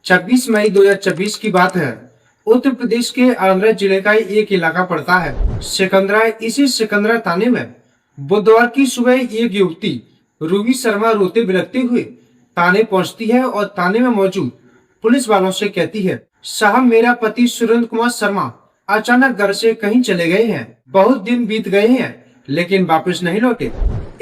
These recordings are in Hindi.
26 मई 2024 की बात है। उत्तर प्रदेश के आगरा जिले का एक इलाका पड़ता है सिकंदरा। इसी सिकंदरा थाने में बुधवार की सुबह एक युवती रूबी शर्मा रोते बिलखते हुए थाने पहुंचती है और थाने में मौजूद पुलिस वालों से कहती है, साहब मेरा पति सुरेंद्र कुमार शर्मा अचानक घर से कहीं चले गए हैं। बहुत दिन बीत गए हैं लेकिन वापस नहीं लौटे।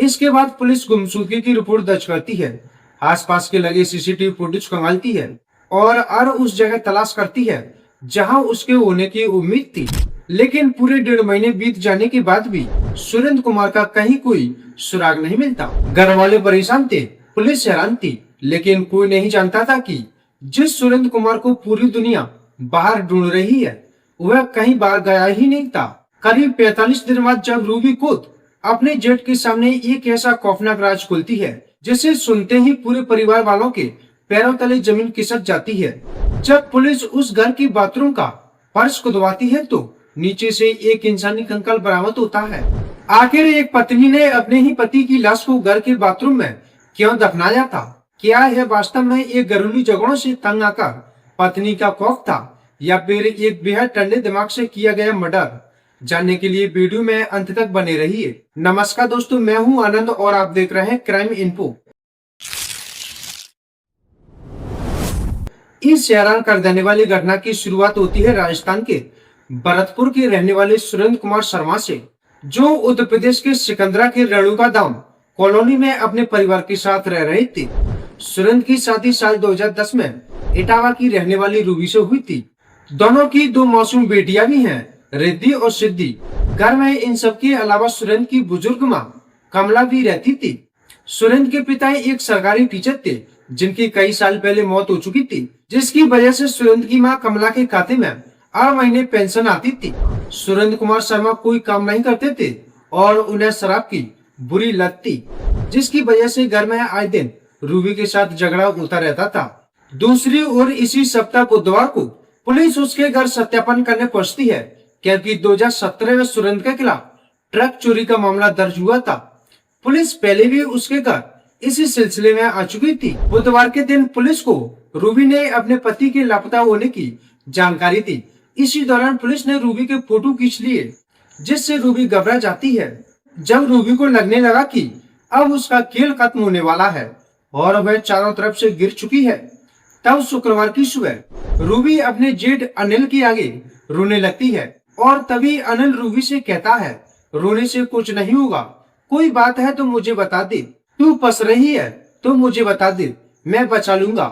इसके बाद पुलिस गुमशुदगी की रिपोर्ट दर्ज करती है, आसपास के लगे सीसीटीवी फुटेज खंगालती है और उस जगह तलाश करती है जहां उसके होने की उम्मीद थी। लेकिन पूरे 1.5 महीने बीत जाने के बाद भी सुरेंद्र कुमार का कहीं कोई सुराग नहीं मिलता। घर वाले परेशान थे, पुलिस हैरान थी, लेकिन कोई नहीं जानता था कि जिस सुरेंद्र कुमार को पूरी दुनिया बाहर ढूंढ रही है वह कहीं बाहर गया ही नहीं था। करीब 45 दिन बाद जब रूबी खुद अपने जेठ के सामने एक ऐसा खौफनाक राज खुलती है जिसे सुनते ही पूरे परिवार वालों के पैरों तले जमीन खिसक जाती है। जब पुलिस उस घर की बाथरूम का फर्श खुदवाती है तो नीचे से एक इंसानी कंकाल बरामद होता है। आखिर एक पत्नी ने अपने ही पति की लाश को घर के बाथरूम में क्यों दफनाया था? क्या है वास्तव में एक घरेलू झगड़ों से तंग आकर पत्नी का खौफ था या फिर एक बेहद ठंडे दिमाग से किया गया मर्डर? जानने के लिए वीडियो में अंत तक बने रहिए। नमस्कार दोस्तों, मैं हूं आनंद और आप देख रहे हैं क्राइम इन्फो। इस हैरान कर देने वाली घटना की शुरुआत होती है राजस्थान के भरतपुर के रहने वाले सुरेंद्र कुमार शर्मा से, जो उत्तर प्रदेश के सिकंदरा के रेणुका धाम कॉलोनी में अपने परिवार के साथ रह रहे थे। सुरेंद्र की शादी साल 2010 में इटावा की रहने वाली रूबी से हुई थी। दोनों की 2 मासूम बेटियां भी हैं, रिद्धि और सिद्धि। घर में इन सब के अलावा सुरेंद्र की बुजुर्ग माँ कमला भी रहती थी। सुरेंद्र के पिता एक सरकारी टीचर थे जिनकी कई साल पहले मौत हो चुकी थी, जिसकी वजह से सुरेंद्र की मां कमला के खाते में हर महीने पेंशन आती थी। सुरेंद्र कुमार शर्मा कोई काम नहीं करते थे और उन्हें शराब की बुरी लत थी, जिसकी वजह से घर में आए दिन रूबी के साथ झगड़ा होता रहता था। दूसरी ओर इसी सप्ताह बुधवार को पुलिस उसके घर सत्यापन करने पहुंचती है क्योंकि 2017 में सुरेंद्र के खिलाफ ट्रक चोरी का मामला दर्ज हुआ था। पुलिस पहले भी उसके घर इसी सिलसिले में आ चुकी थी। बुधवार के दिन पुलिस को रूबी ने अपने पति के लापता होने की जानकारी दी। इसी दौरान पुलिस ने रूबी के फोटो खींच लिए, जिससे रूबी घबरा जाती है। जब रूबी को लगने लगा कि अब उसका खेल खत्म होने वाला है और वह चारों तरफ से गिर चुकी है, तब शुक्रवार की सुबह रूबी अपने जेठ अनिल के आगे रोने लगती है और तभी अनिल रूबी से कहता है, रोने से कुछ नहीं होगा, कोई बात है तो मुझे बता दे, तू फंस रही है तो मुझे बता दे, मैं बचा लूंगा,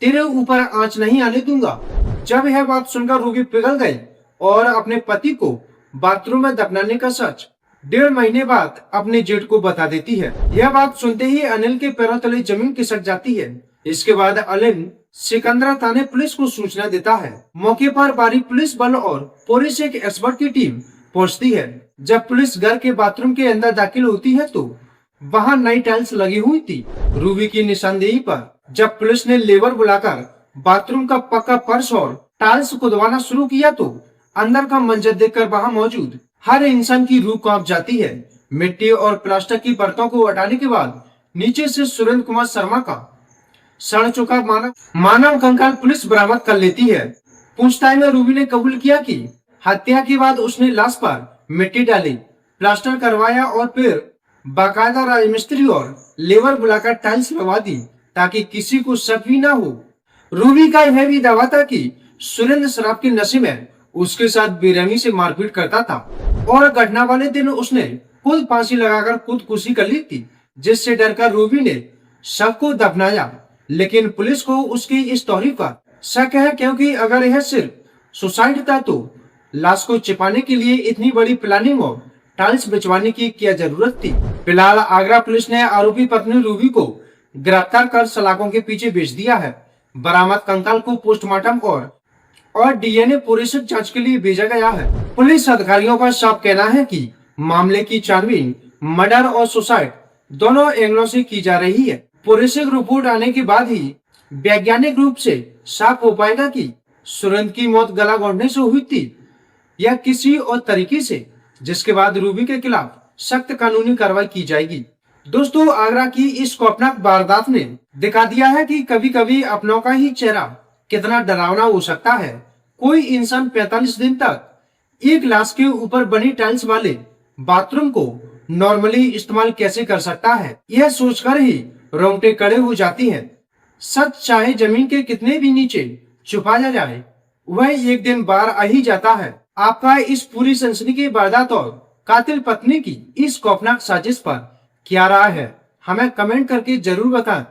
तेरे ऊपर आंच नहीं आने दूंगा। जब यह बात सुनकर रूबी पिघल गई और अपने पति को बाथरूम में दफनाने का सच 1.5 महीने बाद अपने जेठ को बता देती है। यह बात सुनते ही अनिल के पैरों तले जमीन खिसक जाती है। इसके बाद अनिल सिकंदरा थाने पुलिस को सूचना देता है। मौके पर भारी पुलिस बल और फोरेंसिक एक्सपर्ट की टीम पहुंचती है। जब पुलिस घर के बाथरूम के अंदर दाखिल होती है तो वहां नई टाइल्स लगी हुई थी। रूबी की निशानदेही पर जब पुलिस ने लेबर बुलाकर बाथरूम का पक्का फर्श और टाइल्स खुदवाना शुरू किया तो अंदर का मंजर देखकर वहां मौजूद हर इंसान की रूह कांप जाती है। मिट्टी और प्लास्टर की परतों को हटाने के बाद नीचे से सुरेंद्र कुमार शर्मा का सड़ चुका मानव कंकाल पुलिस बरामद कर लेती है। पूछताछ में रूबी ने कबूल किया कि हत्या के बाद उसने लाश पर मिट्टी डाली, प्लास्टर करवाया और फिर बाकायदा राजमिस्त्री और लेबर बुलाकर टाइल्स लगवा दी ताकि किसी को शक भी न हो। रूबी का यह भी दावा था कि सुरेंद्र शराब के नशे में उसके साथ बेरहमी से मारपीट करता था और घटना वाले दिन उसने खुद फांसी लगाकर खुदकुशी कर ली थी, जिससे डरकर रूबी ने शव को दफनाया। लेकिन पुलिस को उसकी इस तौहीफ पर शक है क्योंकि अगर यह सिर्फ सुसाइड था तो लाश को छिपाने के लिए इतनी बड़ी प्लानिंग और टाइल्स बिछवाने की क्या जरूरत थी। फिलहाल आगरा पुलिस ने आरोपी पत्नी रूबी को गिरफ्तार कर सलाखों के पीछे भेज दिया है। बरामद कंकाल को पोस्टमार्टम और डीएनए फोरेंसिक जांच के लिए भेजा गया है। पुलिस अधिकारियों का साफ कहना है कि मामले की छानबीन मर्डर और सुसाइड दोनों एंगलों से की जा रही है। फोरेंसिक रिपोर्ट आने के बाद ही वैज्ञानिक रूप से साफ हो पाएगा कि सुरेंद्र की मौत गला घोंटने से हुई थी या किसी और तरीके से, जिसके बाद रूबी के खिलाफ सख्त कानूनी कार्रवाई की जाएगी। दोस्तों, आगरा की इस खौफनाक वारदात ने दिखा दिया है कि कभी कभी अपनों का ही चेहरा कितना डरावना हो सकता है। कोई इंसान 45 दिन तक एक लाश के ऊपर बनी टाइल्स वाले बाथरूम को नॉर्मली इस्तेमाल कैसे कर सकता है, यह सोचकर ही रोंगटे खड़े हो जाती हैं। सच चाहे जमीन के कितने भी नीचे छुपाया जाए, वह एक दिन बाहर आ ही जाता है। आपका इस पूरी सनसनी की वारदात और कातिल पत्नी की इस खौफनाक साजिश पर क्या राय है, हमें कमेंट करके जरूर बताएं।